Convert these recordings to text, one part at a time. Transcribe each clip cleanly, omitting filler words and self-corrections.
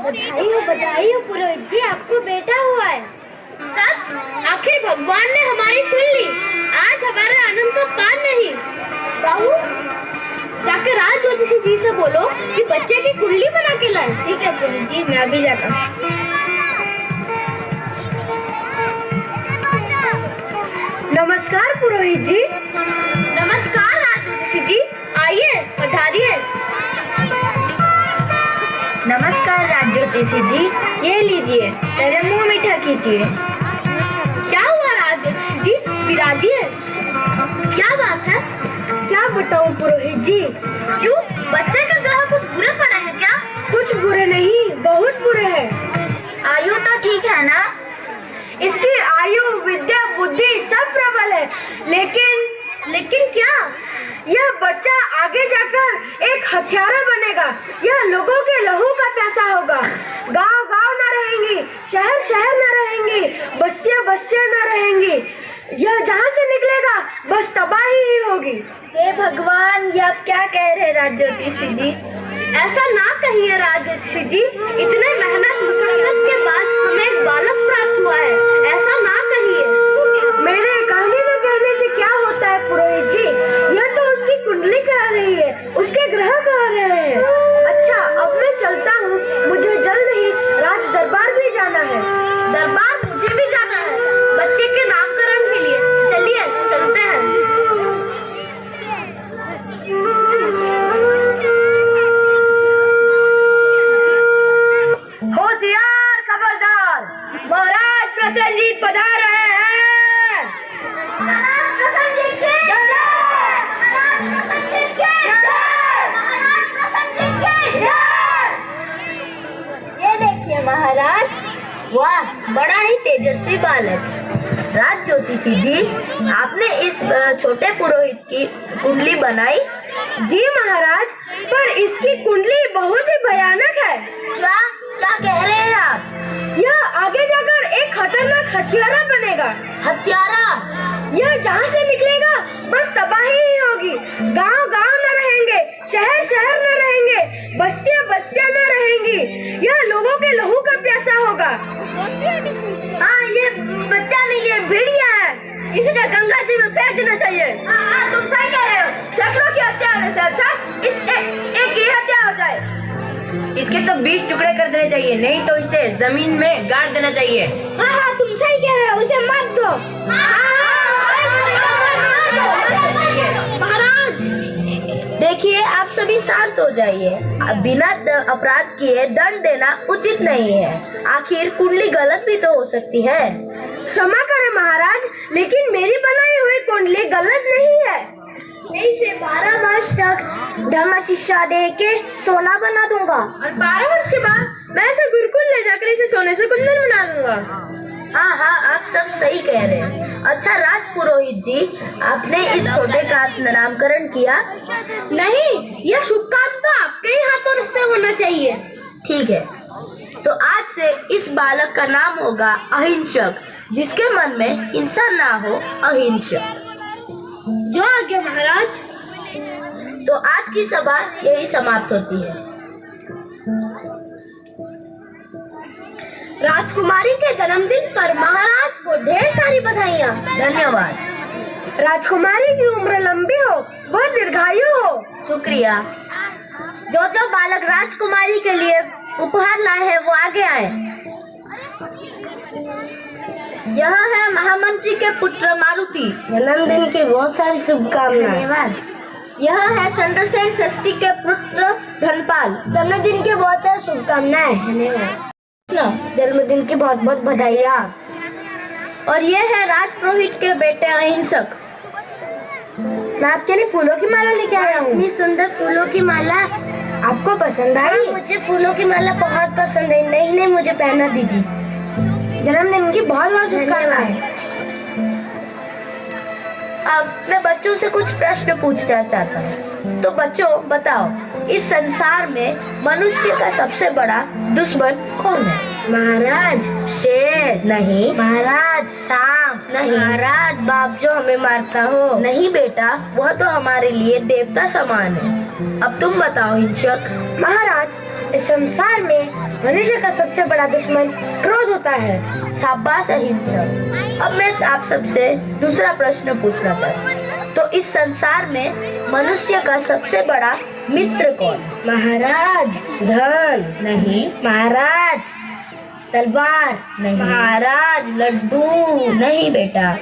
बधाई हो पुरोहित जी, आपको बेटा हुआ है। सच? आखिर भगवान ने हमारी सुन ली। आज हमारे आनंद का पार नहीं। बाबू, जाकर राज ज्योतिषी जी से बोलो कि बच्चे की कुंडली बना के लाए। ठीक है पुरोहित जी, मैं अभी जाता हूँ। नमस्कार पुरोहित जी। नमस्कार राज ज्योतिषी जी, आइए पधारिए। नमस्कार राज ज्योतिषी जी, ये लीजिए, मेरे मुंह मीठा कीजिए। क्या हुआ राज ज्योतिषी जी, विराजिए। क्या बात है? क्या बताऊं पुरोहित जी? क्यों, बच्चे के ग्रह कुछ बुरे पड़े हैं क्या? कुछ बुरे नहीं, बहुत बुरे हैं। आयु तो ठीक है ना? इसकी आयु, विद्या, बुद्धि सब प्रबल है, लेकिन क्या? यह बच्चा आगे जाकर एक हत्यारा बनेगा। यह लोगों के लहू का प्यासा होगा। गांव गांव न रहेंगी, शहर शहर न रहेंगी, बस्तियां बस्तियां न रहेंगी। यह जहां से निकलेगा बस तबाही ही होगी। हे भगवान, ये आप क्या कह रहे हैं राज ज्योतिषी जी? ऐसा ना कहिए राज ज्योतिषी जी, इतने मेहनत मुशक्कत के बाद हमें एक बालक प्राप्त हुआ है, ऐसा ना कहिए। मेरे कहने से क्या होता है पुरोहित जी? यह तो उसकी कुंडली कह रही है, उसके ग्रह कह रहे हैं। अच्छा, अब मैं चलता हूँ, मुझे जल्द ही राज दरबार भी जाना है। दरबार मुझे भी जाना है, बच्चे के नामकरण के लिए। चलिए चलते हैं। होशियार, खबरदार, महाराज प्रसन्नजीत पधार रहे हैं। ये देखिए महाराज, वाह, बड़ा ही तेजस्वी बालक। राज ज्योतिषी जी, आपने इस छोटे पुरोहित की कुंडली बनाई? जी महाराज, पर इसकी कुंडली बहुत ही भयानक है। क्या क्या कह रहे हैं आप? यह आगे जाकर एक खतरनाक हत्यारा बनेगा। हत्यारा? यह जहाँ से निकलेगा बस तबाही ही होगी। गांव गांव न रहेंगे, शहर शहर न रहेंगे, बस्तियां बस्तियां न रहेंगी। यह लोगों के लहू का प्यासा होगा। हाँ, ये बच्चा नहीं, ये भेड़िया है। इसे गंगा जी में फेंक देना चाहिए। हाँ, तुम सही कह रहे हो। सैकड़ों की हत्या होने से अच्छा इस एक की हत्या हो जाए। इसके तो 20 टुकड़े कर देने चाहिए, नहीं तो इसे जमीन में गाड़ देना चाहिए। हाँ, तुम सही कह रहे हो, उसे मार दो। महाराज देखिए, आप सभी शांत हो जाइए। बिना अपराध किए दंड देना उचित नहीं है। आखिर कुंडली गलत भी तो हो सकती है। क्षमा करें महाराज, लेकिन मेरी बनाई हुई कुंडली गलत नहीं है। मैं इसे 12 वर्ष तक धर्म शिक्षा दे के सोना बना दूंगा, और 12 वर्ष के बाद मैं इसे गुरुकुल ले जाकर इसे सोने से कुंदन बना दूंगा। हाँ हाँ, आप सब सही कह रहे हैं। अच्छा राज पुरोहित जी, आपने इस छोटे का नामकरण किया? नहीं, यह शुभ कार्य तो आपके ही हाथों से होना चाहिए। ठीक है, तो आज से इस बालक का नाम होगा अहिंसक, जिसके मन में हिंसा ना हो, अहिंसक। जो आज्ञा महाराज। तो आज की सभा यही समाप्त होती है। राजकुमारी के जन्मदिन पर महाराज को ढेर सारी बधाइयाँ। धन्यवाद। राजकुमारी की उम्र लंबी हो, बहुत दीर्घायु हो। शुक्रिया। जो जो बालक राजकुमारी के लिए उपहार लाए हैं वो आगे आए। यह है महामंत्री के पुत्र मारुति, जन्मदिन की बहुत सारी शुभकामनाएं। धन्यवाद। यह है चंद्रसेन षष्ठी के पुत्र धनपाल, जन्मदिन की बहुत सारी शुभकामनाएं। धन्यवाद। जन्मदिन की बहुत बहुत बधाइयाँ। और ये है राजपुरोहित के बेटे अहिंसक। मैं आपके लिए फूलों की माला लेके आया हूँ। इतनी सुंदर फूलों की माला आपको पसंद आई? मुझे फूलों की माला बहुत पसंद है। नहीं, मुझे पहना दीजिए। जन्मदिन की बहुत बहुत शुभकामनाएं। अब मैं बच्चों से कुछ प्रश्न पूछना चाहता हूँ। तो बच्चों बताओ, इस संसार में मनुष्य का सबसे बड़ा दुश्मन कौन है? महाराज शेर नहीं। महाराज सांप नहीं। महाराज बाप जो हमें मारता हो। नहीं बेटा, वह तो हमारे लिए देवता समान है। अब तुम बताओ हिंसक। महाराज इस संसार में मनुष्य का सबसे बड़ा दुश्मन क्रोध होता है। शाबाश अहिंसक। अब मैं आप सबसे दूसरा प्रश्न पूछना चाहता हूँ। तो इस संसार में मनुष्य का सबसे बड़ा मित्र कौन? महाराज धन। नहीं। महाराज तलवार? नहीं। महाराज लड्डू। नहीं बेटा।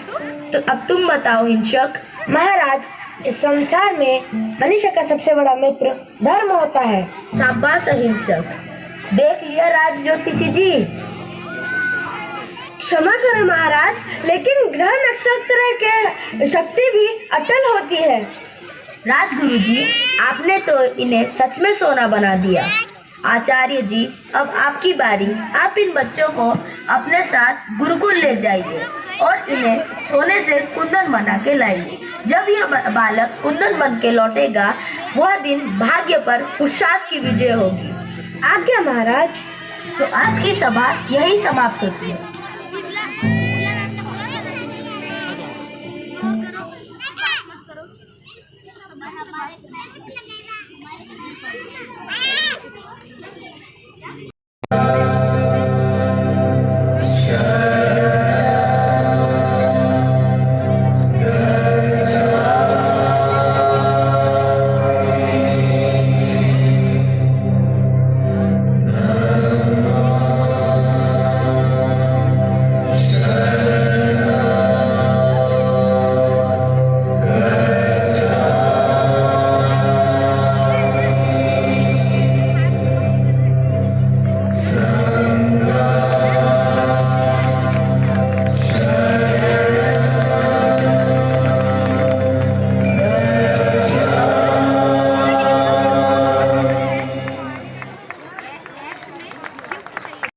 तो अब तुम बताओ हिंसक। महाराज इस संसार में मनुष्य का सबसे बड़ा मित्र धर्म होता है। शाबाश अहिंसक। देख लिया राज ज्योतिषी जी। क्षमा करें महाराज, लेकिन ग्रह नक्षत्र के शक्ति भी अटल होती है। राजगुरु जी, आपने तो इन्हें सच में सोना बना दिया। आचार्य जी, अब आपकी बारी। आप इन बच्चों को अपने साथ गुरुकुल ले जाइए और इन्हें सोने से कुंदन बना के लाइए। जब यह बालक कुंदन बन के लौटेगा, वह दिन भाग्य पर पुरुषार्थ की विजय होगी। आज्ञा महाराज। तो आज की सभा यही समाप्त होती है।